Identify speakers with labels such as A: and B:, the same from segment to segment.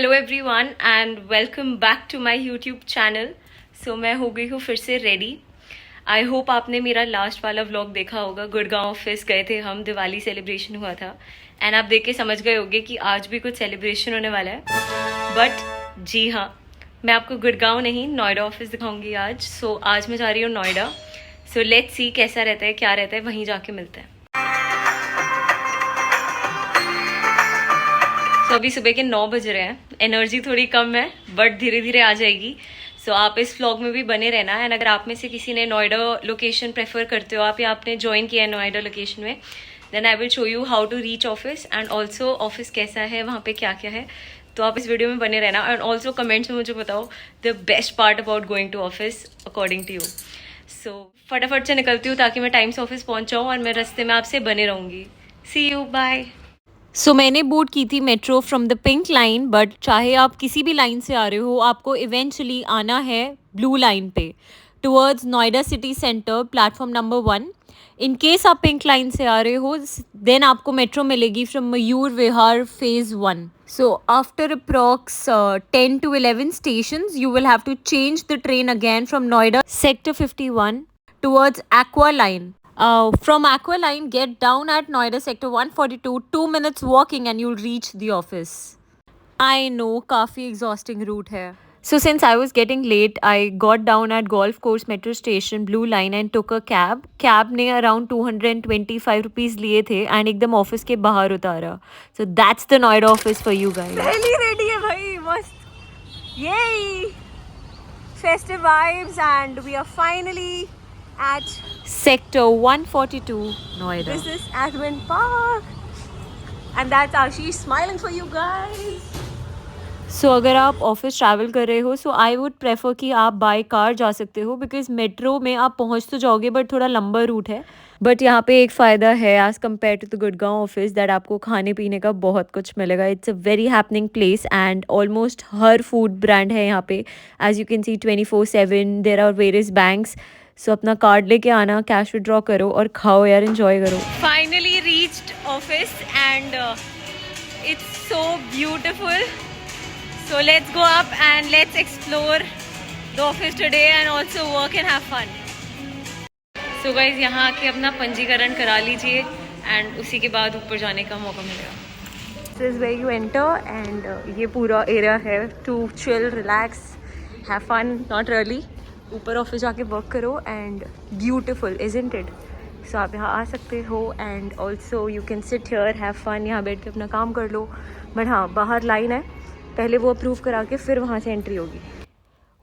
A: Hello everyone and welcome back to my YouTube channel. So मैं हो गई हूँ फिर से रेडी। आई होप आपने मेरा लास्ट वाला व्लॉग देखा होगा। गुड़गांव ऑफिस गए थे हम, दिवाली सेलिब्रेशन हुआ था एंड आप देख के समझ गए होंगे कि आज भी कुछ सेलिब्रेशन होने वाला है। बट जी हाँ, मैं आपको गुड़गांव नहीं नोएडा ऑफिस दिखाऊंगी आज। सो आज मैं जा रही हूँ नोएडा। सो लेट्स सी कैसा रहता है, क्या रहता है, वहीं जाके मिलते हैं। तो अभी सुबह के 9 बज रहे हैं। एनर्जी थोड़ी कम है बट धीरे धीरे आ जाएगी। सो आप इस व्लॉग में भी बने रहना। एंड अगर आप में से किसी ने नोएडा लोकेशन प्रेफर करते हो आप, या आपने ज्वाइन किया है नोएडा लोकेशन में, then I will show you how to reach office and also office कैसा है, वहाँ पे क्या क्या है। तो आप इस वीडियो में बने रहना एंड ऑल्सो कमेंट्स में मुझे बताओ the best part about going to office according to you. So फटाफट से निकलती हूँ ताकि मैं टाइम से ऑफिस पहुँच जाऊँ और मैं रास्ते में आपसे बने रहूँगी। सी यू, बाय। सो मैंने बोर्ड की थी metro from the pink line, but चाहे आप किसी भी लाइन से आ रहे हो आपको इवेंचुअली आना है ब्लू लाइन पे towards Noida city centre platform number 1। In case आप पिंक लाइन से आ रहे हो देन आपको मेट्रो मिलेगी from Mayur Vihar phase 1। So after approx 10 to 11 stations you will have to change the train again from Noida sector 51 towards Aqua line. From Aqua Line, get down at Noida Sector 142, 2 minutes walking and you'll reach the office. I know, काफ़ी exhausting route है. So since I was getting late, I got down at Golf Course Metro Station, Blue Line and took a cab. Cab ने around 225 rupees लिए थे and एकदम office के बाहर उतारा. So that's the Noida office for you guys.
B: पहली ready है भाई, मस्त। Yay! Festive vibes and we are finally at
A: Sector 142, Noida.
B: this is Admin Park and that's Ashish smiling for you guys.
A: सो अगर आप office travel कर रहे हो सो I would prefer कि आप बाय कार जा सकते हो, बिकॉज मेट्रो में आप पहुंच तो जाओगे बट थोड़ा लंबा रूट है। बट यहाँ पे एक फ़ायदा है as compared to the Gurgaon office, that आपको खाने पीने का बहुत कुछ मिलेगा। It's a very happening place and almost हर फूड ब्रांड है यहाँ पे। As you can see 24/7 there are various banks. So अपना कार्ड लेके आना, कैश विड्रॉ करो और खाओ यार, एंजॉय करो। Finally reached office and it's so beautiful. So let's go up and let's explore the office today and also work and have fun. So guys, यहाँ आके अपना पंजीकरण करा लीजिए and उसी के बाद ऊपर जाने का मौका मिलेगा। This is where you enter and ये पूरा एरिया है to chill, relax, have fun, not really. ऊपर ऑफिस जाके वर्क करो and beautiful, isn't it? So आप यहाँ आ सकते हो and also you can sit here, have fun, यहाँ बैठ के अपना काम कर लो। बट हाँ, बाहर लाइन है, पहले वो अप्रूव करा के फिर वहाँ से एंट्री होगी।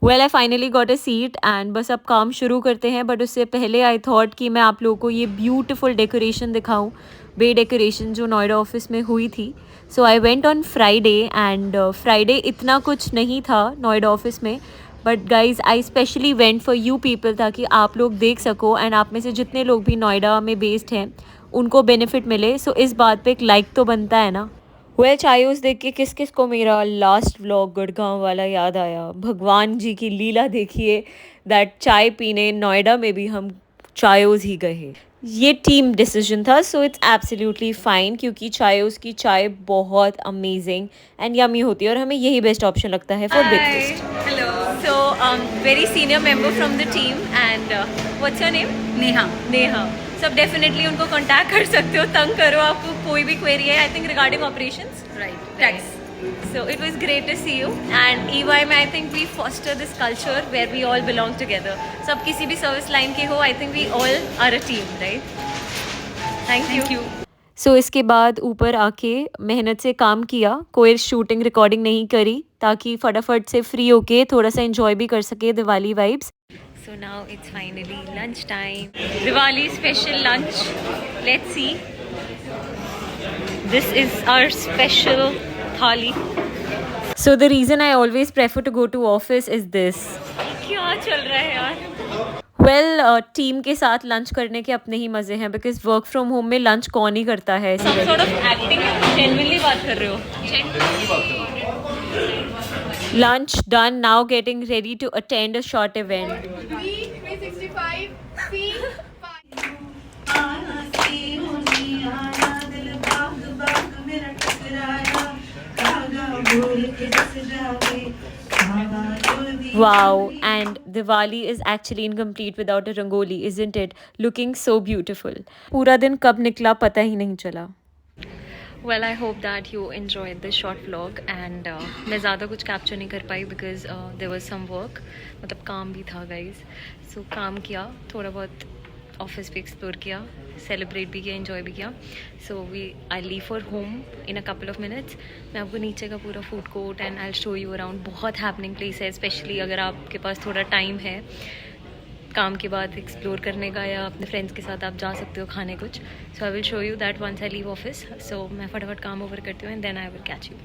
A: Well I finally got a seat and बस अब काम शुरू करते हैं। बट उससे पहले आई थॉट कि मैं आप लोगों को ये ब्यूटीफुल डेकोरेशन दिखाऊं, बे डेकोरेशन जो नोएडा ऑफिस में हुई थी। So I went on Friday and Friday इतना कुछ नहीं था नोएडा ऑफिस में, but guys I specially went for you people ताकि आप लोग देख सको एंड आप में से जितने लोग भी नोएडा में बेस्ड हैं उनको बेनिफिट मिले। सो इस बात पे एक लाइक तो बनता है ना। वेल चायोस देख के किस किस को मेरा लास्ट व्लॉग गुड़गांव वाला याद आया। भगवान जी की लीला देखिए, दैट चाय पीने नोएडा में भी हम चायोस ही गए। ये टीम डिसीजन था, सो इट्स एब्सोल्युटली फाइन, क्योंकि चायोस की चाय बहुत अमेजिंग एंड यमी होती है और हमें यही बेस्ट ऑप्शन लगता है for breakfast. Hello, so very senior member from the team and what's your name?
B: Neha.
A: Neha. सब डेफिनेटली उनको कांटेक्ट कर सकते हो, तंग करो, आपको कोई भी क्वेरी है I think regarding operations,
B: right,
A: tax. So it was great to see you and EY में I think we foster this culture where we all belong together. So अब किसी भी सर्विस लाइन के हो I think we all are a team, right? Thank you. So इसके बाद ऊपर आके मेहनत से काम किया, कोई शूटिंग रिकॉर्डिंग नहीं करी ताकि फटाफट से फ्री होके थोड़ा सा एंजॉय भी कर सके Diwali vibes. So now it's finally lunch time. Diwali special lunch. Let's see. This is our special thali. So the reason I always prefer to go to office is this. क्या चल रहा है यार? Well, टीम के साथ lunch करने के अपने ही मजे हैं, बिकॉज वर्क फ्रॉम होम में लंच कौन ही करता है। Some sort of acting है, genuinely बात कर रहे हो? Lunch done, now getting ready to attend a short event.
C: 365 C5
A: Wow, and Diwali is actually incomplete without a rangoli, isn't it? Looking so beautiful. पूरा दिन कब निकला पता ही नहीं चला. Well, I hope that you enjoyed this short vlog and मैं ज़्यादा कुछ capture नहीं कर पाई because there was some work. मतलब काम भी था guys. So काम किया, थोड़ा बहुत ऑफिस भी एक्सप्लोर किया, सेलिब्रेट भी किया, एंजॉय भी किया. So I leave for home in a couple of minutes. मैं आपको नीचे का पूरा food court and I show you around. बहुत हैपनिंग प्लेस है, स्पेशली अगर आपके पास थोड़ा टाइम है काम के बाद एक्सप्लोर करने का, या अपने फ्रेंड्स के साथ आप जा सकते हो खाने कुछ. So I will show you that once I leave office. So मैं फटाफट काम ओवर करती हूँ and then I will catch you.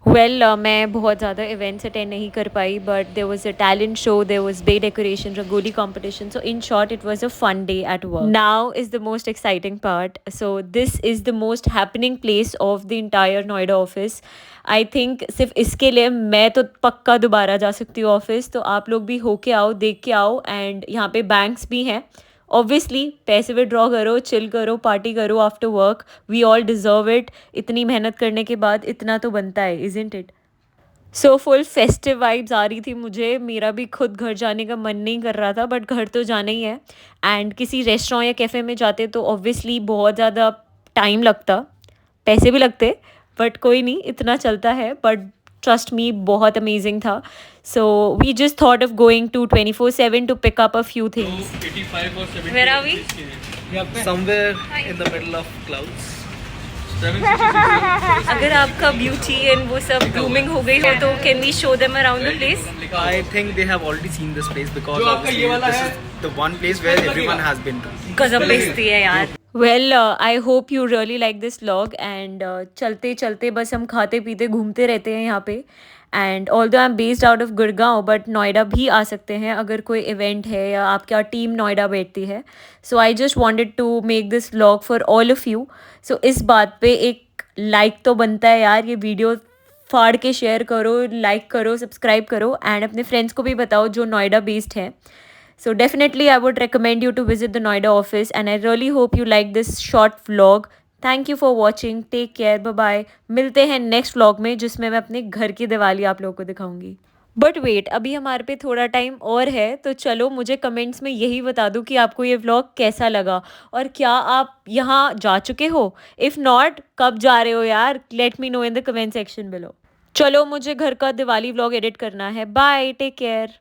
A: Well मैं बहुत ज़्यादा इवेंट्स अटेंड नहीं कर पाई, but there was a talent show, there was bay decoration, rangoli competition. So in short it was a fun day at work. Now is the most exciting part. So this is the most happening place of the entire Noida office. I think सिर्फ इसके लिए मैं तो पक्का दोबारा जा सकती हूँ ऑफिस. तो आप लोग भी होके आओ, देख के आओ. एंड यहाँ पे बैंक्स भी हैं. ऑब्वियसली पैसे विड्रॉ करो, चिल करो, पार्टी करो after work. We all deserve it. इतनी मेहनत करने के बाद इतना तो बनता है, isn't it? So full festive vibes आ रही थी मुझे. मेरा भी खुद घर जाने का मन नहीं कर रहा था, बट घर तो जाना ही है. एंड किसी रेस्टोरेंट या कैफ़े में जाते तो ऑब्वियसली बहुत ज़्यादा टाइम लगता, पैसे भी लगते, बट कोई नहीं, इतना चलता है. बट ट्रस्ट मी, बहुत अमेजिंग था. So we just thought of going to 24/7 to pick up a few things.
D: 85 or 70.
A: Where are we?
D: Somewhere in the middle of clouds.
A: अगर आपका ब्यूटी एंड वो सब ग्रूमिंग हो गई हो तो can we show them around the place?
D: I think they have already seen this place because obviously this is the one place where everyone has been to.
A: गजब बेइज्जती है यार. Well I hope you really like this vlog. And चलते चलते बस हम खाते पीते घूमते रहते हैं यहाँ पे. And although I am based out of Gurgaon, but Noida भी आ सकते हैं अगर कोई इवेंट है या आपका टीम नोएडा बैठती है. So I just wanted to make this vlog for all of you. So इस बात पे एक लाइक तो बनता है यार. ये वीडियो फाड़ के शेयर करो, लाइक करो, सब्सक्राइब करो एंड अपने फ्रेंड्स को भी बताओ जो नोएडा बेस्ड हैं. So definitely I would recommend you to visit the Noida office and I really hope you like this short vlog. Thank you for watching. Take care. Bye bye. मिलते हैं next vlog में जिसमें मैं अपने घर की दिवाली आप लोगों को दिखाऊंगी. बट वेट, अभी हमारे पे थोड़ा टाइम और है, तो चलो मुझे कमेंट्स में यही बता दो कि आपको ये व्लॉग कैसा लगा और क्या आप यहाँ जा चुके हो. इफ़ नॉट, कब जा रहे हो यार? Let me know in the comment section below. चलो मुझे घर का दिवाली व्लॉग एडिट करना है. Bye, take care.